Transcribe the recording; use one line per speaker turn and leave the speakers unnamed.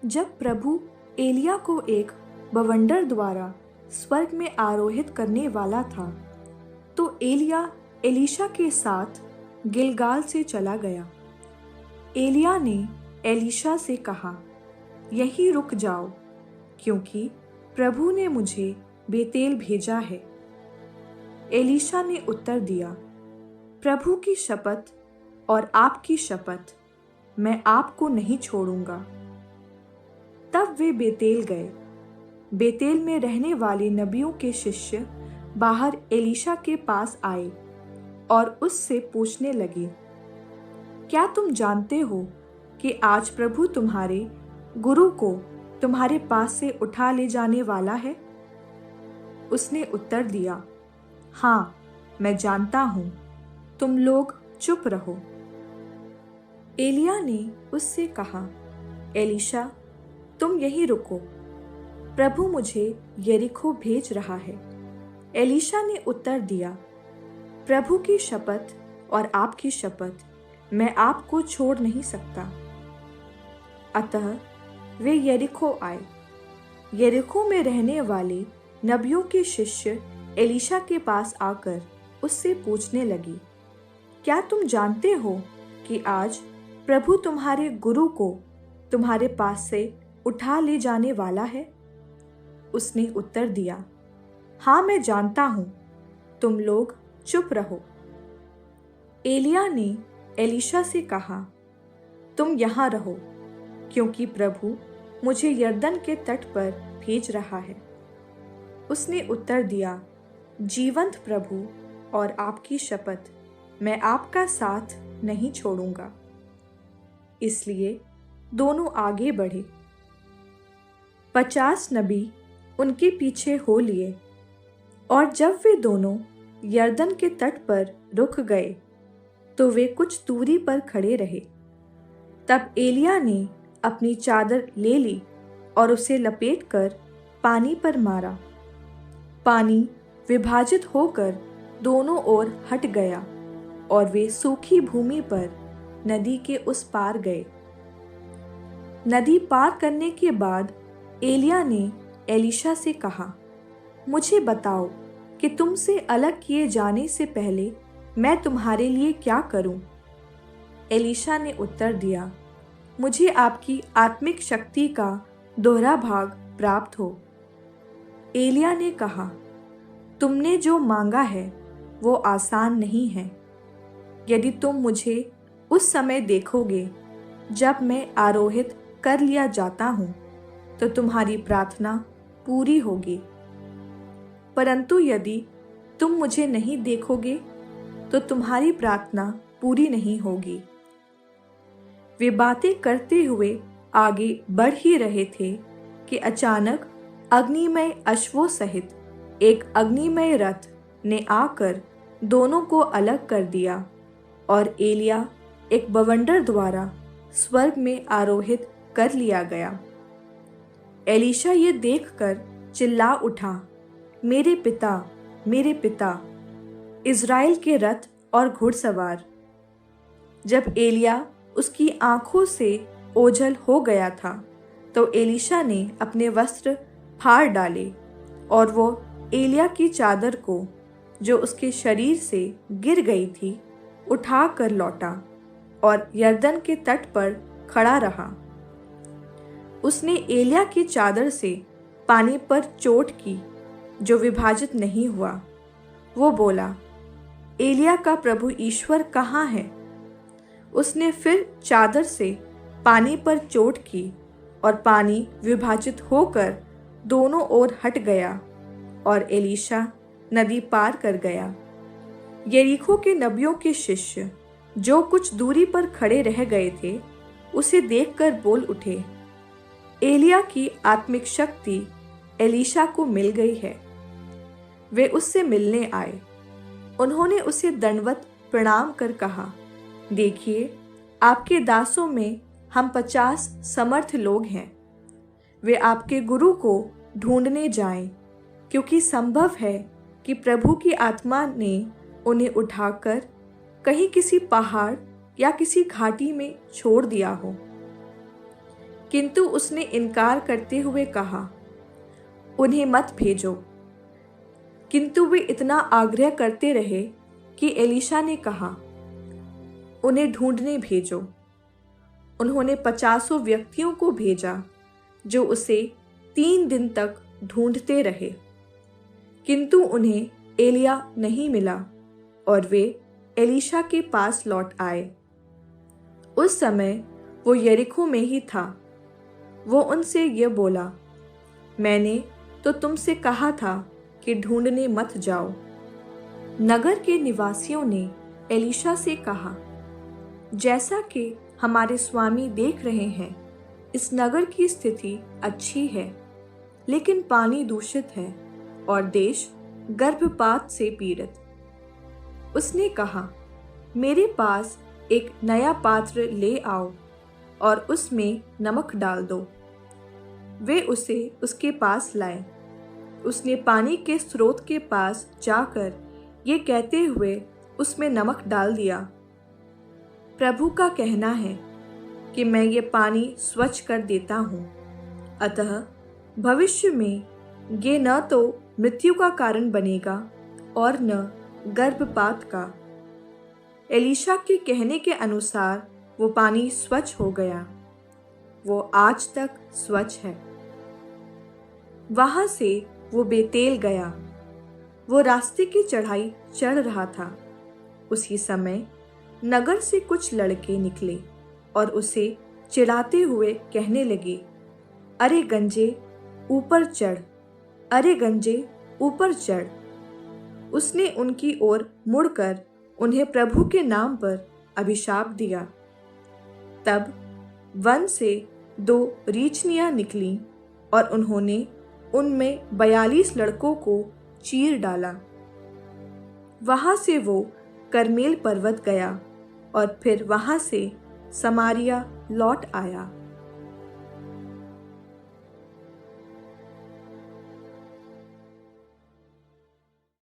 जब प्रभु एलिया को एक बवंडर द्वारा स्वर्ग में आरोहित करने वाला था, तो एलिया एलीशा के साथ गिलगाल से चला गया। एलिया ने एलीशा से कहा, यहीं रुक जाओ, क्योंकि प्रभु ने मुझे बेतेल भेजा है। एलीशा ने उत्तर दिया, प्रभु की शपथ और आपकी शपथ, मैं आपको नहीं छोड़ूंगा। तब वे बेतेल गए। बेतेल में रहने वाले नबियों के शिष्य बाहर एलीशा के पास आए और उससे पूछने लगे, क्या तुम जानते हो कि आज प्रभु तुम्हारे गुरु को तुम्हारे पास से उठा ले जाने वाला है? उसने उत्तर दिया, हाँ, मैं जानता हूँ, तुम लोग चुप रहो। एलिया ने उससे कहा, एलीशा, तुम यहीं रुको, प्रभु मुझे यरीको भेज रहा है। एलीशा ने उत्तर दिया, प्रभु की शपथ और आपकी शपथ, मैं आपको छोड़ नहीं सकता। अतः वे यरीको आए। यरीको में रहने वाले नबियों के शिष्य एलीशा के पास आकर उससे पूछने लगे, क्या तुम जानते हो कि आज प्रभु तुम्हारे गुरु को तुम्हारे पास से उठा ले जाने वाला है? उसने उत्तर दिया, हाँ, मैं जानता हूँ, तुम लोग चुप रहो। एलिया ने एलीशा से कहा, तुम यहाँ रहो, क्योंकि प्रभु मुझे यरदन के तट पर भेज रहा है। उसने उत्तर दिया, जीवंत प्रभु और आपकी शपथ, मैं आपका साथ नहीं छोड़ूंगा। इसलिए दोनों आगे बढ़े। 50 नबी उनके पीछे हो लिए, और जब वे दोनों यरदन के तट पर रुक गए, तो वे कुछ दूरी पर खड़े रहे। तब एलिया ने अपनी चादर ले ली और उसे लपेटकर पानी पर मारा। पानी विभाजित होकर दोनों ओर हट गया और वे सूखी भूमि पर नदी के उस पार गए। नदी पार करने के बाद एलिया ने एलीशा से कहा, मुझे बताओ कि तुमसे अलग किए जाने से पहले मैं तुम्हारे लिए क्या करूं? एलीशा ने उत्तर दिया, मुझे आपकी आत्मिक शक्ति का दोहरा भाग प्राप्त हो। एलिया ने कहा, तुमने जो मांगा है वो आसान नहीं है। यदि तुम मुझे उस समय देखोगे जब मैं आरोहित कर लिया जाता हूँ, तो तुम्हारी प्रार्थना पूरी होगी। परंतु यदि तुम मुझे नहीं देखोगे, तो तुम्हारी प्रार्थना पूरी नहीं होगी। वे बातें करते हुए आगे बढ़ ही रहे थे कि अचानक अग्निमय अश्वों सहित एक अग्निमय रथ ने आकर दोनों को अलग कर दिया, और एलिया एक बवंडर द्वारा स्वर्ग में आरोहित कर लिया गया। एलीशा ये देखकर चिल्ला उठा, मेरे पिता, इज़राइल के रथ और घुड़सवार। जब एलिया उसकी आंखों से ओझल हो गया था, तो एलीशा ने अपने वस्त्र फाड़ डाले, और वो एलिया की चादर को, जो उसके शरीर से गिर गई थी, उठा कर लौटा और यरदन के तट पर खड़ा रहा। उसने एलिया की चादर से पानी पर चोट की, जो विभाजित नहीं हुआ। वो बोला, एलिया का प्रभु ईश्वर कहाँ है? उसने फिर चादर से पानी पर चोट की, और पानी विभाजित होकर दोनों ओर हट गया, और एलीशा नदी पार कर गया। यरीको के नबियों के शिष्य, जो कुछ दूरी पर खड़े रह गए थे, उसे देखकर बोल उठे, एलिया की आत्मिक शक्ति एलीशा को मिल गई है। वे उससे मिलने आए। उन्होंने उसे दंडवत प्रणाम कर कहा, देखिए, आपके दासों में हम 50 समर्थ लोग हैं। वे आपके गुरु को ढूंढने जाएं, क्योंकि संभव है कि प्रभु की आत्मा ने उन्हें उठाकर कहीं किसी पहाड़ या किसी घाटी में छोड़ दिया हो। किंतु उसने इनकार करते हुए कहा, उन्हें मत भेजो। किंतु वे इतना आग्रह करते रहे कि एलीशा ने कहा, उन्हें ढूंढने भेजो। उन्होंने 50 व्यक्तियों को भेजा जो उसे 3 दिन तक ढूंढते रहे, किंतु उन्हें एलिया नहीं मिला और वे एलीशा के पास लौट आए। उस समय वो यरीको में ही था। वो उनसे ये बोला, मैंने तो तुमसे कहा था कि ढूंढने मत जाओ। नगर के निवासियों ने एलीशा से कहा, जैसा कि हमारे स्वामी देख रहे हैं, इस नगर की स्थिति अच्छी है, लेकिन पानी दूषित है और देश गर्भपात से पीड़ित। उसने कहा, मेरे पास एक नया पात्र ले आओ और उसमें नमक डाल दो। वे उसे उसके पास लाए। उसने पानी के स्रोत के पास जाकर ये कहते हुए उसमें नमक डाल दिया, प्रभु का कहना है कि मैं ये पानी स्वच्छ कर देता हूँ, अतः भविष्य में ये न तो मृत्यु का कारण बनेगा और न गर्भपात का। एलीशा के कहने के अनुसार वो पानी स्वच्छ हो गया। वो आज तक स्वच्छ है। वहां से वो बेतेल गया। वो रास्ते की चढ़ाई चढ़ रहा था। उसी समय नगर से कुछ लड़के निकले और उसे चिढ़ाते हुए कहने लगे, अरे गंजे ऊपर चढ़, अरे गंजे ऊपर चढ़। उसने उनकी ओर मुड़कर उन्हें प्रभु के नाम पर अभिशाप दिया। तब वन से 2 रीछनियां निकलीं और उन्होंने उनमें 42 लड़कों को चीर डाला। वहां से वो करमेल पर्वत गया और फिर वहां से समारिया लौट आया।